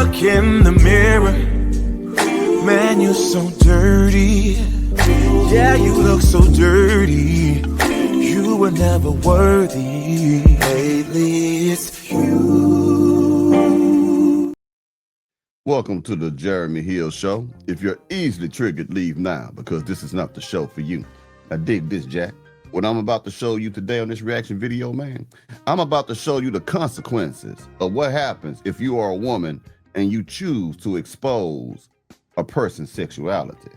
look in the mirror, man, you're so dirty. Yeah, you look so dirty. You were never worthy. Lately, it's you. Welcome to the Jeremy Hill Show. If you're easily triggered, leave now, because this is not the show for you. Now dig this, Jack. What I'm about to show you today on this reaction video, man, I'm about to show you the consequences of what happens if you are a woman and you choose to expose a person's sexuality.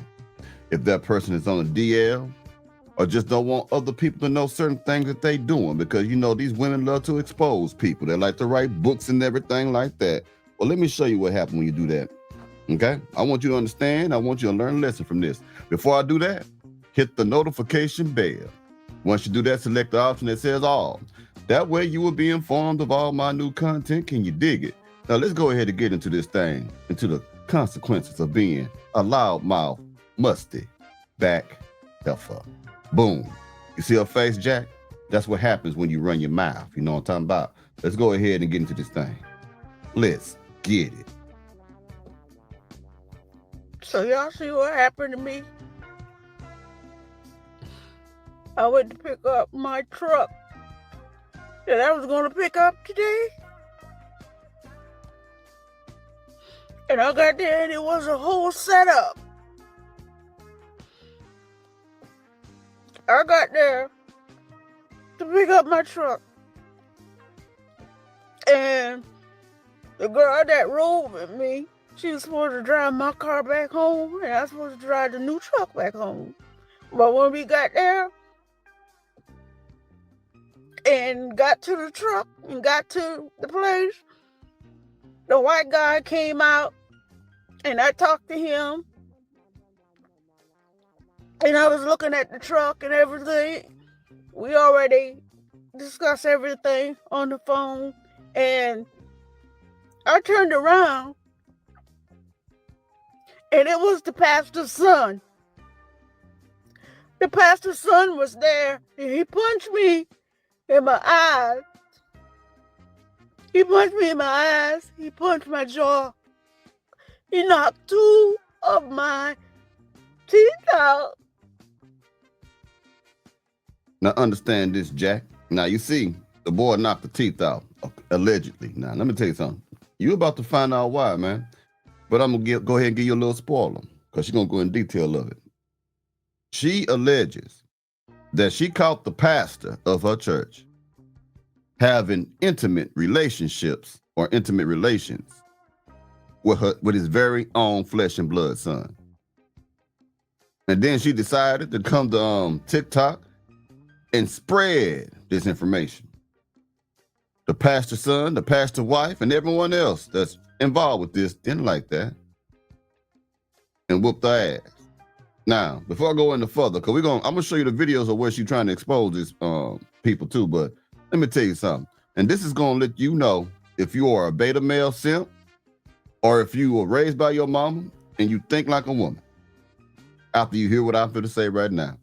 If that person is on a DL or just don't want other people to know certain things that they doing, because you know these women love to expose people. They like to write books and everything like that. Well, let me show you what happens when you do that, okay? I want you to understand. I want you to learn a lesson from this. Before I do that, hit the notification bell. Once you do that, select the option that says all. That way you will be informed of all my new content. Can you dig it? Now let's go ahead and get into this thing, into the consequences of being a loudmouth, musty back heifer. Boom. You see her face, Jack? That's what happens when you run your mouth. You know what I'm talking about? Let's go ahead and get into this thing. Let's get it. So y'all see what happened to me? I went to pick up my truck that I was going to pick up today. And I got there and it was a whole setup. I got there to pick up my truck. And the girl that rode with me, she was supposed to drive my car back home and I was supposed to drive the new truck back home. But when we got there, and got to the truck and got to the place, the white guy came out and I talked to him and I was looking at the truck and everything. We already discussed everything on the phone, and I turned around and it was the pastor's son. The pastor's son was there and he punched me in my eyes. He punched me in my eyes. He punched my jaw. He knocked 2 of my teeth out. Now understand this, Jack. Now you see, the boy knocked the teeth out, allegedly. Now let me tell you something. You about to find out why, man. But I'm gonna go ahead and give you a little spoiler, because she's gonna go in detail of it. She alleges that she caught the pastor of her church having intimate relationships or intimate relations with his very own flesh and blood son. And then she decided to come to TikTok and spread this information. The pastor's son, the pastor's wife, and everyone else that's involved with this didn't like that and whooped her ass. Now, before I go any further, because I'm gonna show you the videos of where she's trying to expose these people too, but let me tell you something. And this is gonna let you know if you are a beta male simp or if you were raised by your mama and you think like a woman after you hear what I'm going to say right now.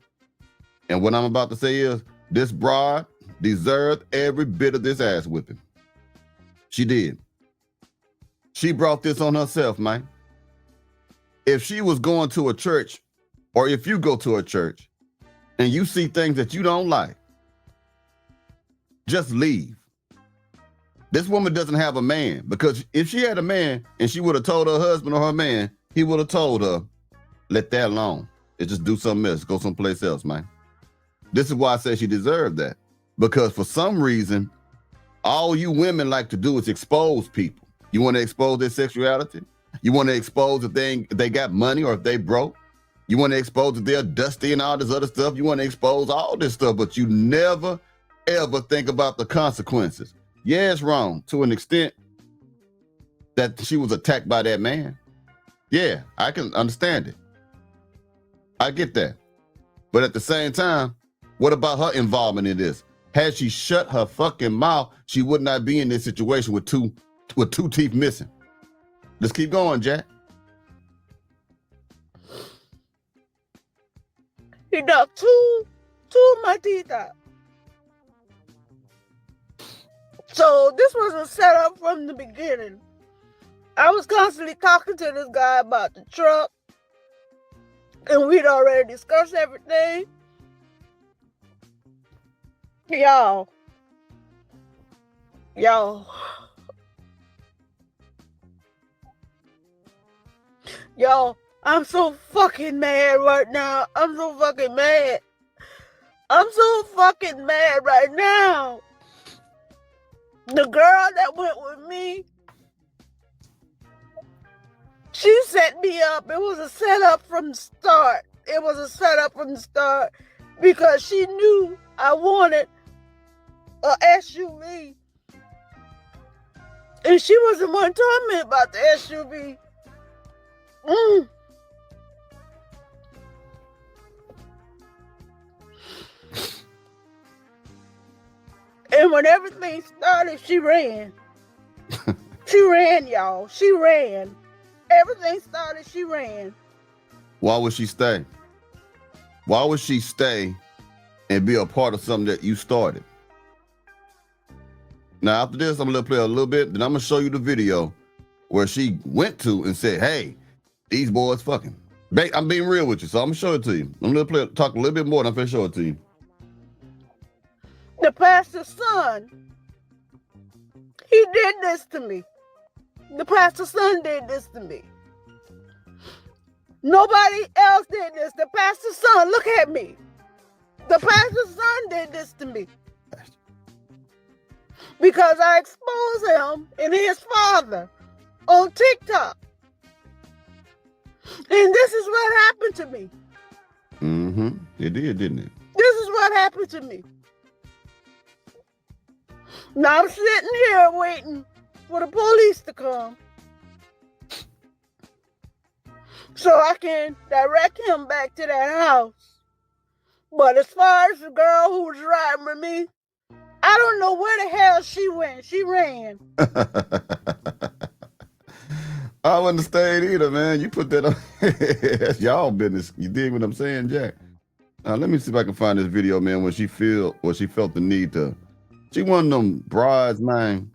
And what I'm about to say is, this broad deserved every bit of this ass whipping. She did. She brought this on herself, man. If she was going to a church, or if you go to a church and you see things that you don't like, just leave. This woman doesn't have a man, because if she had a man and she would have told her husband or her man, he would have told her, let that alone. And just do something else, go someplace else, man. This is why I say she deserved that. Because for some reason, all you women like to do is expose people. You want to expose their sexuality? You want to expose if they got money or if they broke? You want to expose if they're dusty and all this other stuff? You want to expose all this stuff, but you never, ever think about the consequences. Yeah, it's wrong to an extent that she was attacked by that man. Yeah, I can understand it. I get that. But at the same time, what about her involvement in this? Had she shut her fucking mouth, she would not be in this situation with two teeth missing. Let's keep going, Jack. He knocked two of my teeth out. So this was a setup from the beginning. I was constantly talking to this guy about the truck, and we'd already discussed everything. Y'all, I'm so fucking mad right now. I'm so fucking mad. I'm so fucking mad right now. The girl that went with me, she set me up. It was a setup from the start. It was a setup from the start because she knew I wanted a SUV. And she was the one telling me about the SUV. And when everything started, she ran. She ran, y'all. She ran. Everything started, she ran. Why would she stay? Why would she stay and be a part of something that you started? Now, after this, I'm going to play a little bit, then I'm going to show you the video where she went to and said, hey, these boys fucking. I'm being real with you, so I'm going to show it to you. I'm going to talk a little bit more, and I'm going to show it to you. The pastor's son, he did this to me. The pastor's son did this to me. Nobody else did this. The pastor's son, look at me. The pastor's son did this to me. Because I exposed him and his father on TikTok. And this is what happened to me. Mm-hmm. It did, didn't it? This is what happened to me. Now I'm sitting here waiting for the police to come so I can direct him back to that house. But as far as the girl who was riding with me, I don't know where the hell she went. She ran. I wouldn't stay either, man. You put that on. That's y'all business. You dig what I'm saying, Jack? Let me see if I can find this video, man, when she felt the need to. She one of them brides, man,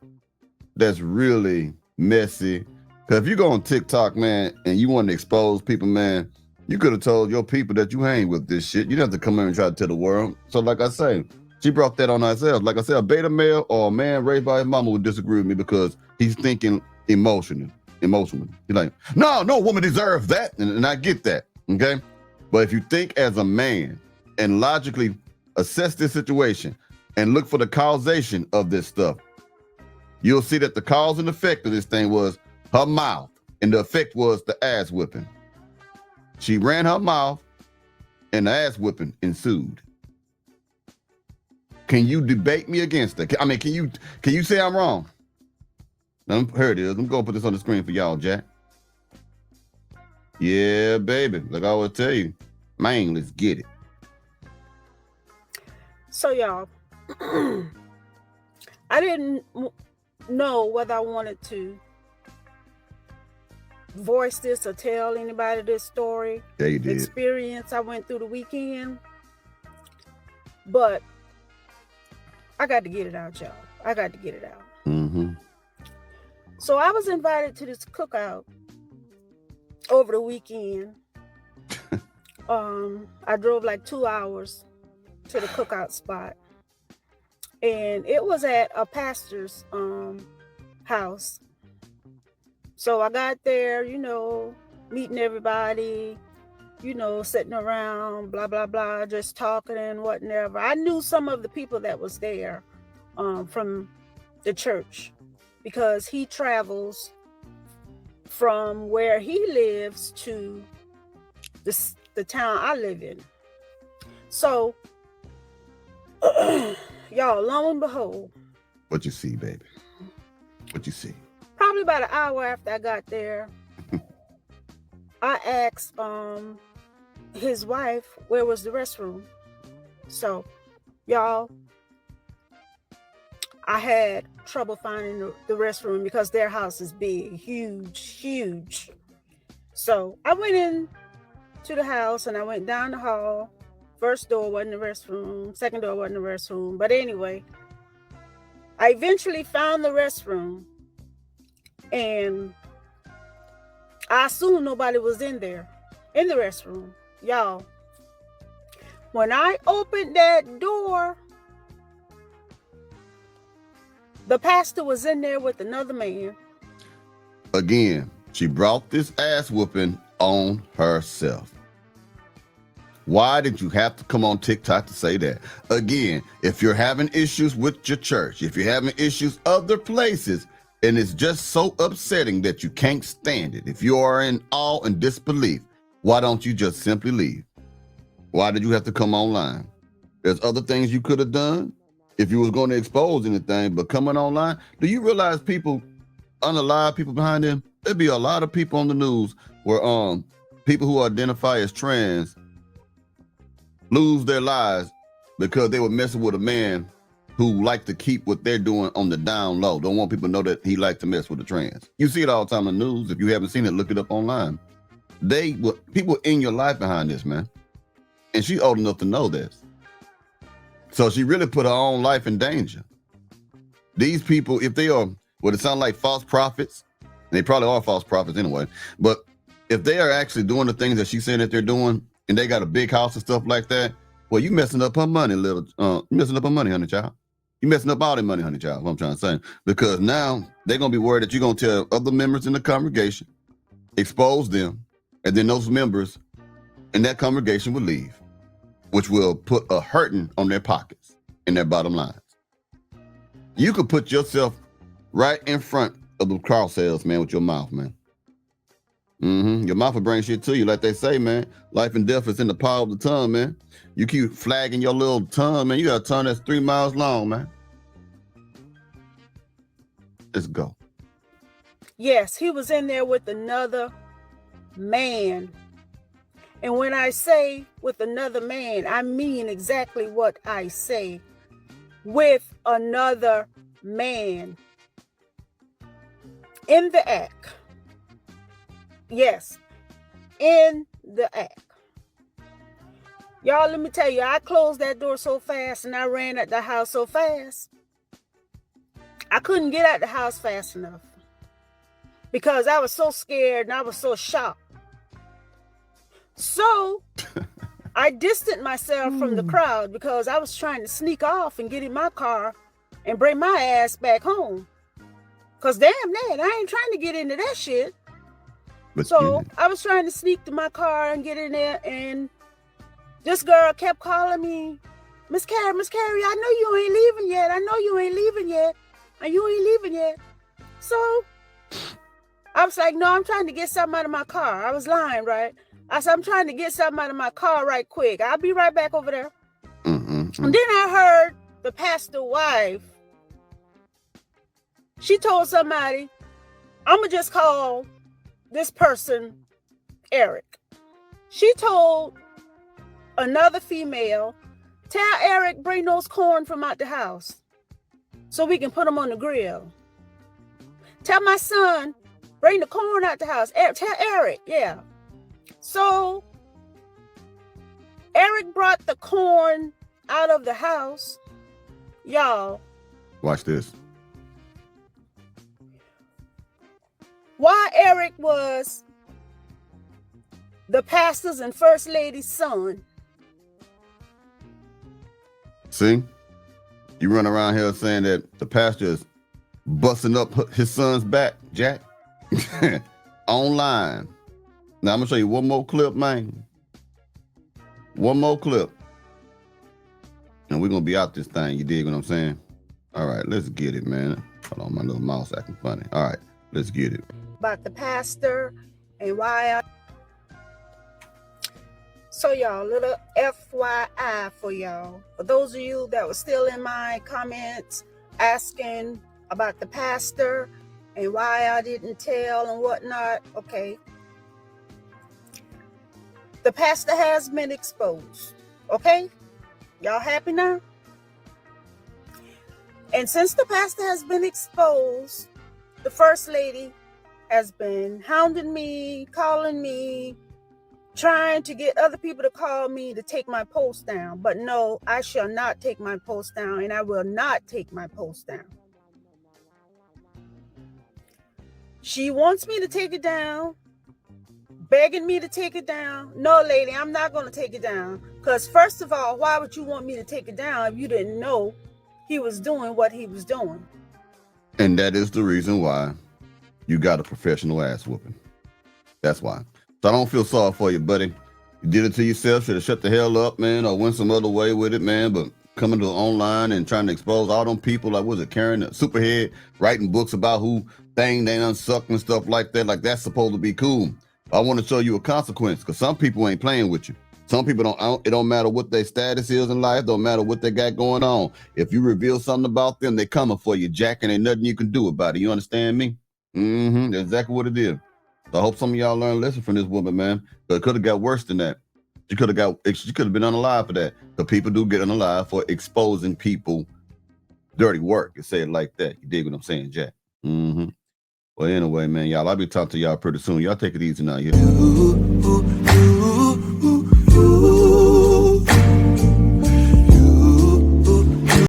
that's really messy. Because if you go on TikTok, man, and you want to expose people, man, you could have told your people that you hang with this shit. You don't have to come in and try to tell the world. So like I say, she brought that on herself. Like I said, a beta male or a man raised by his mama would disagree with me because he's thinking emotionally. He's like, no woman deserves that. And I get that, okay? But if you think as a man and logically assess this situation and look for the causation of this stuff, you'll see that the cause and effect of this thing was her mouth, and the effect was the ass whipping. She ran her mouth, and the ass whipping ensued. Can you debate me against that? I mean, can you say I'm wrong? Now, here it is. I'm gonna put this on the screen for y'all, Jack. Yeah, baby. Like I always tell you, man, let's get it. So y'all, I didn't know whether I wanted to voice this or tell anybody this story. Yeah, you did. Experience I went through the weekend, but I got to get it out, y'all. I got to get it out. Mm-hmm. So I was invited to this cookout over the weekend. I drove like 2 hours to the cookout spot, and it was at a pastor's house. So I got there, meeting everybody, sitting around, blah blah blah, just talking and whatever. I knew some of the people that was there from the church, because he travels from where he lives to the town I live in. So, y'all, lo and behold. What you see, baby? What you see? Probably about an hour after I got there, I asked his wife where was the restroom. So, y'all, I had trouble finding the restroom because their house is big, huge. So I went in to the house and I went down the hall. First door wasn't the restroom. Second door wasn't the restroom. But anyway, I eventually found the restroom, and I assume nobody was in there, in the restroom. Y'all, when I opened that door, the pastor was in there with another man. Again, she brought this ass whooping on herself. Why did you have to come on TikTok to say that? Again, if you're having issues with your church, if you're having issues other places, and it's just so upsetting that you can't stand it, if you are in awe and disbelief, why don't you just simply leave? Why did you have to come online? There's other things you could have done if you was going to expose anything, but coming online, do you realize people unalive people behind them? There'd be a lot of people on the news where people who identify as trans lose their lives because they were messing with a man who liked to keep what they're doing on the down low. Don't want people to know that he liked to mess with the trans. You see it all the time in the news. If you haven't seen it, look it up online. People in your life behind this, man. And she's old enough to know this. So she really put her own life in danger. These people, if they are what it sounds like false prophets, and they probably are false prophets anyway, but if they are actually doing the things that she's saying that they're doing, and they got a big house and stuff like that, well, you messing up her money, messing up her money, honey child. You messing up all their money, honey child, what I'm trying to say. Because now they're going to be worried that you're going to tell other members in the congregation, expose them, and then those members in that congregation will leave, which will put a hurting on their pockets and their bottom lines. You could put yourself right in front of the crosshairs, man, with your mouth, man. Your mouth will bring shit to you, like they say, man. Life and death is in the power of the tongue, man. You keep flagging your little tongue, man. You got a tongue that's 3 miles long, man. Let's go. Yes, he was in there with another man. And when I say with another man, I mean exactly what I say. With another man. In the act. Yes, in the act. Y'all, let me tell you, I closed that door so fast and I ran out the house so fast. I couldn't get out the house fast enough because I was so scared and I was so shocked. So I distanced myself from the crowd because I was trying to sneak off and get in my car and bring my ass back home. Because damn that, I ain't trying to get into that shit. But so I was trying to sneak to my car and get in there, and this girl kept calling me, Miss Carrie, I know you ain't leaving yet. I know you ain't leaving yet. And you ain't leaving yet. So I was like, no, I'm trying to get something out of my car. I was lying, right? I said, I'm trying to get something out of my car right quick. I'll be right back over there. And then I heard the pastor's wife. She told somebody, I'm going to just call this person Eric. She told another female, tell Eric bring those corn from out the house so we can put them on the grill. Tell my son bring the corn out the house. Tell Eric, yeah. So Eric brought the corn out of the house. Y'all. Watch this. While Eric was the pastor's and first lady's son. See? You run around here saying that the pastor is busting up his son's back, Jack. Online. Now I'm going to show you one more clip, man. One more clip. And we're going to be out this thing. You dig what I'm saying? All right, let's get it, man. Hold on, my little mouse acting funny. All right, let's get it. About the pastor and why so y'all, little FYI for y'all. For those of you that were still in my comments asking about the pastor and why I didn't tell and whatnot, okay. The pastor has been exposed, okay? Y'all happy now? And since the pastor has been exposed, the first lady has been hounding me, calling me, trying to get other people to call me to take my post down. But no, I shall not take my post down, and I will not take my post down. She wants me to take it down begging me to take it down. No, lady, I'm not going to take it down. Because first of all, why would you want me to take it down if you didn't know he was doing what he was doing? And that is the reason why you got a professional ass whooping. That's why. So I don't feel sorry for you, buddy. You did it to yourself. Should have shut the hell up, man, or went some other way with it, man. But coming to online and trying to expose all them people, like, was it Karen, the Superhead, writing books about who they done sucked and stuff like that. Like, that's supposed to be cool. I want to show you a consequence, because some people ain't playing with you. Some people don't, it don't matter what their status is in life, don't matter what they got going on. If you reveal something about them, they coming for you, Jack, and ain't nothing you can do about it. You understand me? That's exactly what it is. So I hope some of y'all learn a lesson from this woman, man. But it could have got worse than that. She could have been unalive for that. Because people do get unalive for exposing people dirty work. You say it like that. You dig what I'm saying, Jack? Well, anyway, man, y'all, I'll be talking to y'all pretty soon. Y'all take it easy now. Yeah.